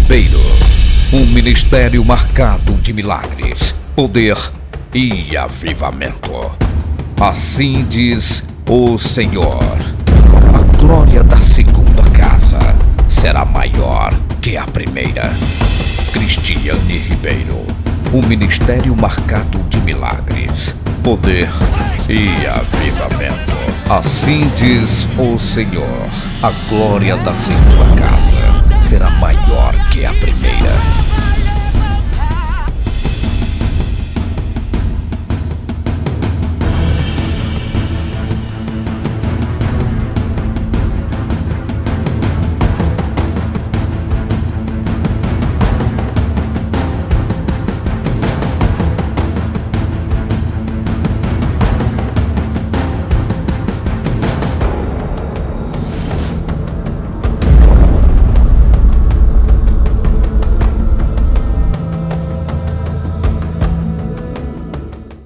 Ribeiro. Um ministério marcado de milagres, poder e avivamento. Assim diz o Senhor: a glória da segunda casa será maior que a primeira. Cristiane Ribeiro. Um ministério marcado de milagres, poder e avivamento. Assim diz o Senhor: a glória da segunda casa será maior que a primeira.